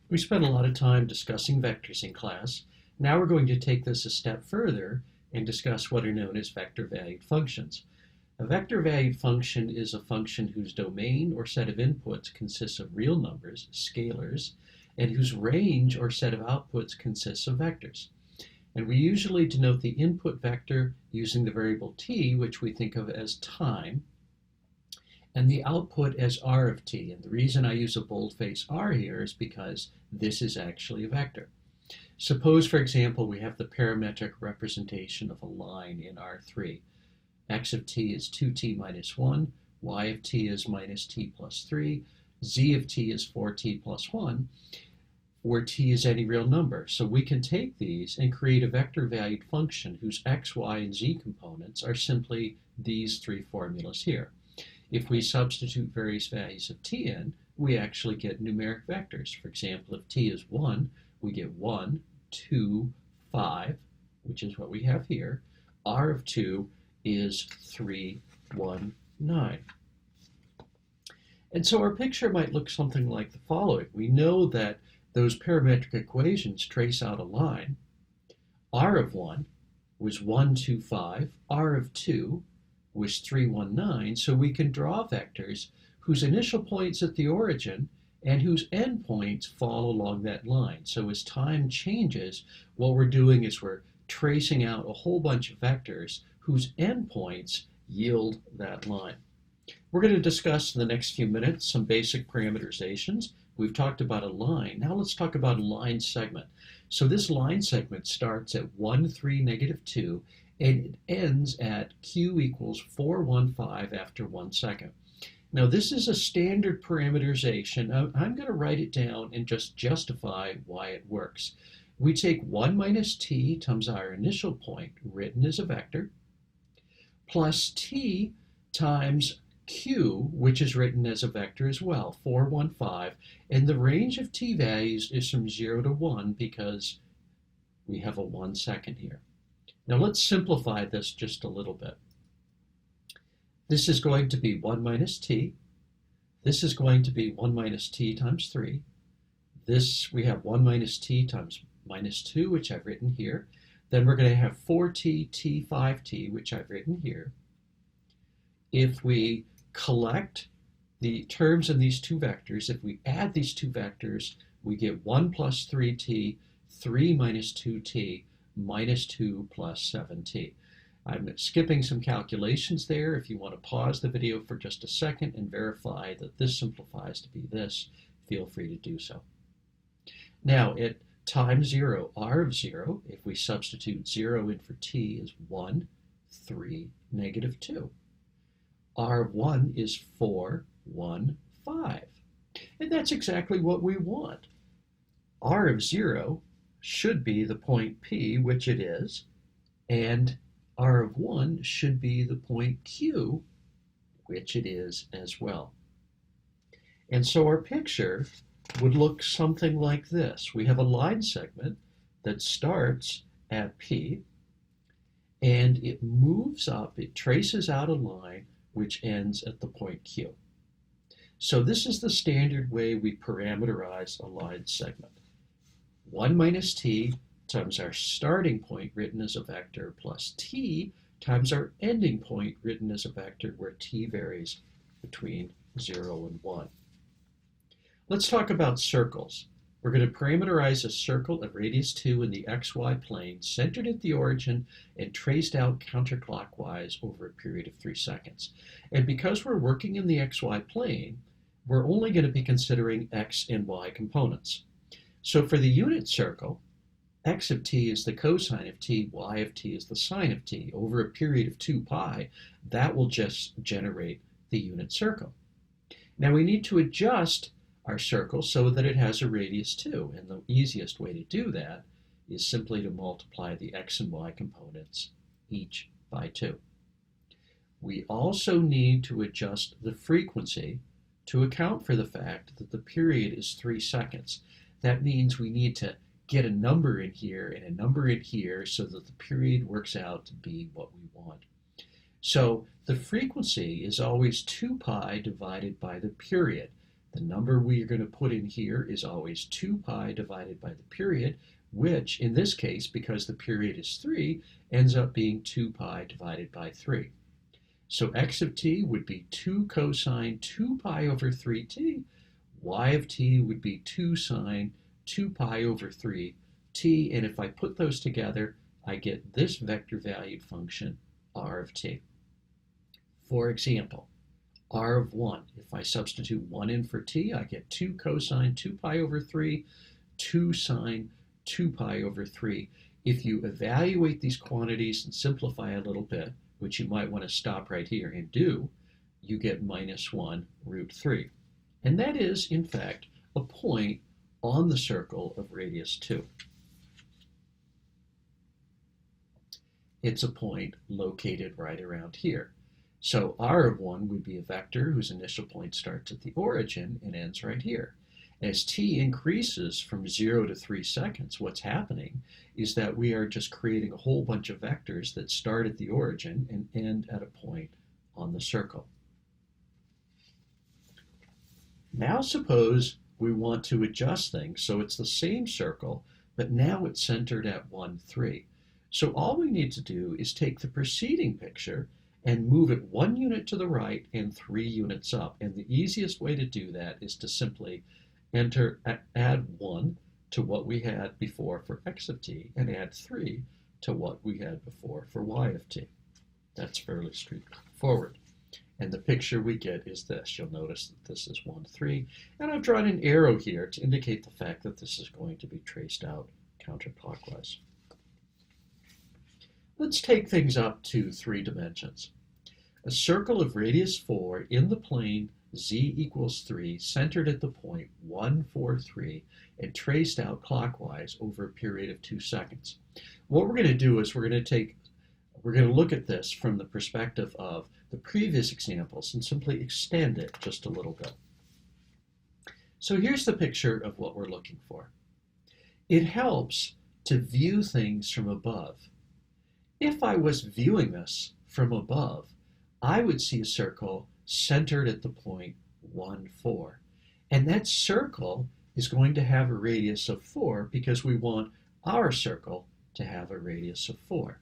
We spent a lot of time discussing vectors in class. Now we're going to take this a step further and discuss what are known as vector-valued functions. A vector-valued function is a function whose domain or set of inputs consists of real numbers, scalars, and whose range or set of outputs consists of vectors. And we usually denote the input vector using the variable t, which we think of as time, and the output as r of t. And the reason I use a boldface r here is because this is actually a vector. Suppose, for example, we have the parametric representation of a line in R3. X of t is 2t minus 1, y of t is minus t plus 3, z of t is 4t plus 1, where t is any real number. So we can take these and create a vector-valued function whose x, y, and z components are simply these three formulas here. If we substitute various values of t in, we actually get numeric vectors. For example, if t is 1, we get 1, 2, 5, which is what we have here. R of 2 is 3, 1, 9. And so our picture might look something like the following. We know that those parametric equations trace out a line. R of 1 was 1, 2, 5. R of 2 was 3, 1, 9. So we can draw vectors whose initial points at the origin and whose endpoints fall along that line. So as time changes, what we're doing is we're tracing out a whole bunch of vectors whose endpoints yield that line. We're going to discuss in the next few minutes some basic parameterizations. We've talked about a line. Now let's talk about a line segment. So this line segment starts at 1, 3, negative 2, and it ends at q equals 4, 1, 5 after 1 second. Now this is a standard parameterization. I'm going to write it down and just justify why it works. We take 1 minus t times our initial point, written as a vector, plus t times q, which is written as a vector as well, 4, 1, 5. And the range of t values is from 0 to 1 because we have a 1 second here. Now let's simplify this just a little bit. This is going to be 1 minus t. This is going to be 1 minus t times 3. This, we have 1 minus t times minus 2, which I've written here. Then we're going to have 4t, t, 5t, which I've written here. If we collect the terms in these two vectors, if we add these two vectors, we get 1 plus 3t, 3 minus 2t, minus 2 plus 7t. I'm skipping some calculations there. If you want to pause the video for just a second and verify that this simplifies to be this, feel free to do so. Now, at time 0, r of 0, if we substitute 0 in for t, is 1, 3, negative 2. R of 1 is 4, 1, 5. And that's exactly what we want. R of 0 should be the point P, which it is, and R of 1 should be the point Q, which it is as well. And so our picture would look something like this. We have a line segment that starts at P, and it moves up, it traces out a line which ends at the point Q. So this is the standard way we parameterize a line segment. 1 minus t times our starting point written as a vector plus t times our ending point written as a vector where t varies between 0 and 1. Let's talk about circles. We're going to parameterize a circle of radius 2 in the xy plane centered at the origin and traced out counterclockwise over a period of 3 seconds. And because we're working in the xy plane, we're only going to be considering x and y components. So for the unit circle, x of t is the cosine of t, y of t is the sine of t. Over a period of 2 pi, that will just generate the unit circle. Now we need to adjust our circle so that it has a radius 2, and the easiest way to do that is simply to multiply the x and y components each by 2. We also need to adjust the frequency to account for the fact that the period is 3 seconds. That means we need to get a number in here and a number in here so that the period works out to be what we want. So the frequency is always 2 pi divided by the period. The number we are going to put in here is always 2 pi divided by the period, which in this case, because the period is 3, ends up being 2 pi divided by 3. So x of t would be 2 cosine 2 pi over 3t. Y of t would be 2 sine 2 pi over 3t. And if I put those together, I get this vector valued function, r of t. For example, r of 1, if I substitute 1 in for t, I get 2 cosine 2 pi over 3, 2 sine 2 pi over 3. If you evaluate these quantities and simplify a little bit, which you might want to stop right here and do, you get minus 1 root 3. And that is, in fact, a point on the circle of radius 2. It's a point located right around here. So r of 1 would be a vector whose initial point starts at the origin and ends right here. As t increases from 0 to 3 seconds, what's happening is that we are just creating a whole bunch of vectors that start at the origin and end at a point on the circle. Now suppose we want to adjust things so it's the same circle, but now it's centered at 1, 3. So all we need to do is take the preceding picture and move it 1 unit to the right and 3 units up. And the easiest way to do that is to simply add 1 to what we had before for x of t and add 3 to what we had before for y of t. That's fairly straightforward. And the picture we get is this. You'll notice that this is 1, 3. And I've drawn an arrow here to indicate the fact that this is going to be traced out counterclockwise. Let's take things up to 3 dimensions. A circle of radius 4 in the plane z equals 3, centered at the point 1, 4, 3, and traced out clockwise over a period of 2 seconds. What we're going to do is we're going to look at this from the perspective of the previous examples and simply extend it just a little bit. So here's the picture of what we're looking for. It helps to view things from above. If I was viewing this from above, I would see a circle centered at the point 1, 4. And that circle is going to have a radius of 4 because we want our circle to have a radius of 4.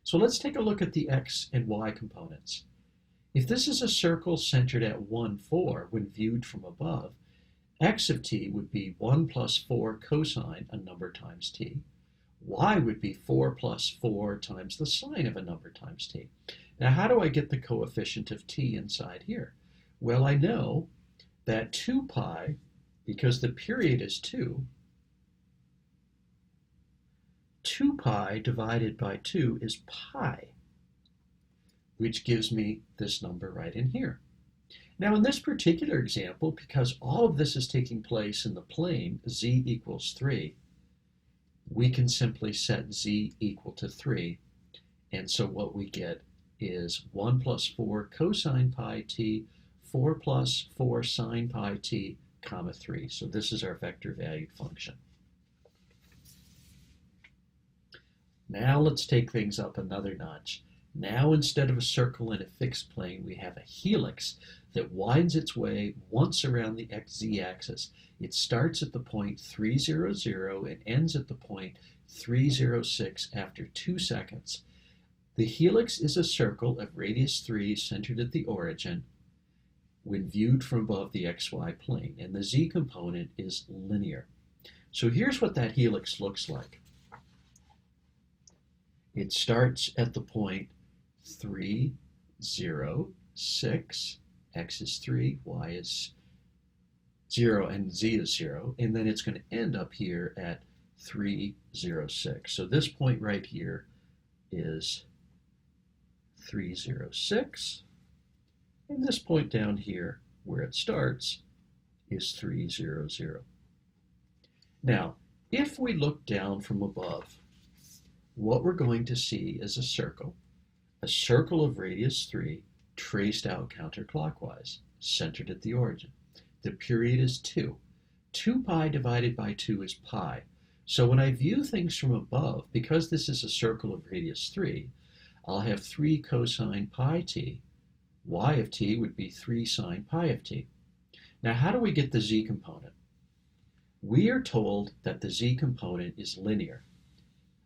So let's take a look at the x and y components. If this is a circle centered at 1, 4 when viewed from above, x of t would be 1 plus 4 cosine a number times t. Y would be 4 plus 4 times the sine of a number times t. Now, how do I get the coefficient of t inside here? Well, I know that 2 pi, because the period is 2 pi divided by 2 is pi, which gives me this number right in here. Now, in this particular example, because all of this is taking place in the plane z equals 3, we can simply set z equal to 3. And so what we get is 1 plus 4 cosine pi t, 4 plus 4 sine pi t, comma 3. So this is our vector valued function. Now let's take things up another notch. Now instead of a circle in a fixed plane, we have a helix that winds its way once around the z-axis. It starts at the point 3, 0, 0 and ends at the point 3, 0, 6 after 2 seconds. The helix is a circle of radius 3 centered at the origin when viewed from above the xy plane, and the z component is linear. So here's what that helix looks like. It starts at the point 3, 0, 6, x is 3, y is 0, and z is 0, and then it's going to end up here at 3, 0, 6. So this point right here is 3, 0, 6, and this point down here where it starts is 3, 0, 0. Now, if we look down from above, what we're going to see is a circle of radius 3 traced out counterclockwise, centered at the origin. The period is 2. 2 pi divided by 2 is pi. So when I view things from above, because this is a circle of radius 3, I'll have 3 cosine pi t. Y of t would be 3 sine pi of t. Now, how do we get the z component? We are told that the z component is linear.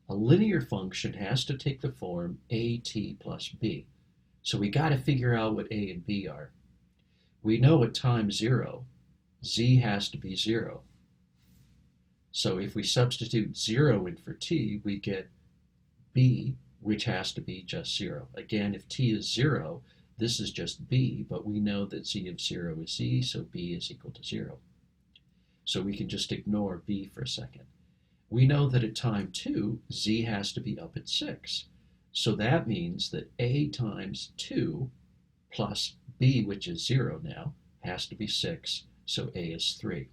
A linear function has to take the form at plus b. So we got to figure out what a and b are. We know at time 0, z has to be 0. So if we substitute 0 in for t, we get b, which has to be just 0. Again, if t is 0, this is just b, but we know that z of 0 is z, so b is equal to 0. So we can just ignore b for a second. We know that at time 2, z has to be up at 6. So that means that a times 2 plus b, which is 0 now, has to be 6, so a is 3.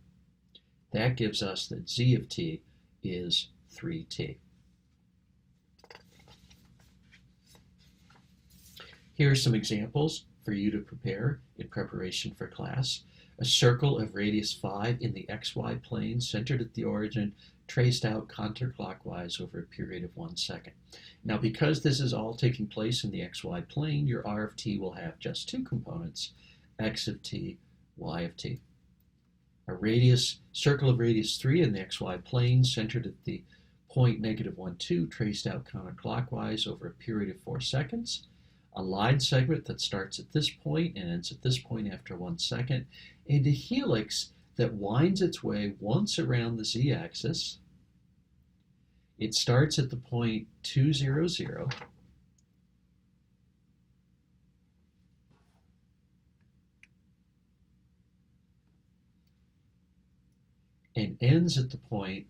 That gives us that z of t is 3t. Here are some examples for you to prepare in preparation for class. A circle of radius 5 in the xy plane centered at the origin, traced out counterclockwise over a period of 1 second. Now, because this is all taking place in the xy plane, your r of t will have just two components, x of t, y of t. A circle of radius 3 in the xy plane centered at the point -1, 2, traced out counterclockwise over a period of 4 seconds. A line segment that starts at this point and ends at this point after 1 second, and a helix that winds its way once around the z-axis. It starts at the point 2, 0, 0, and ends at the point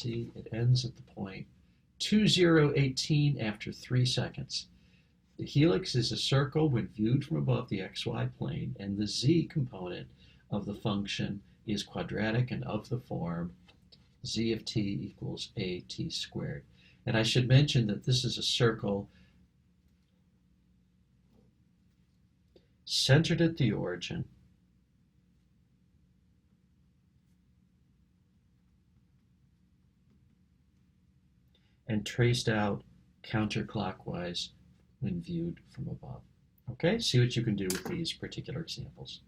it ends at the point 2, 0, 18 after 3 seconds. The helix is a circle when viewed from above the xy plane, and the z component of the function is quadratic and of the form z of t equals at squared. And I should mention that this is a circle centered at the origin, and traced out counterclockwise when viewed from above. Okay, see what you can do with these particular examples.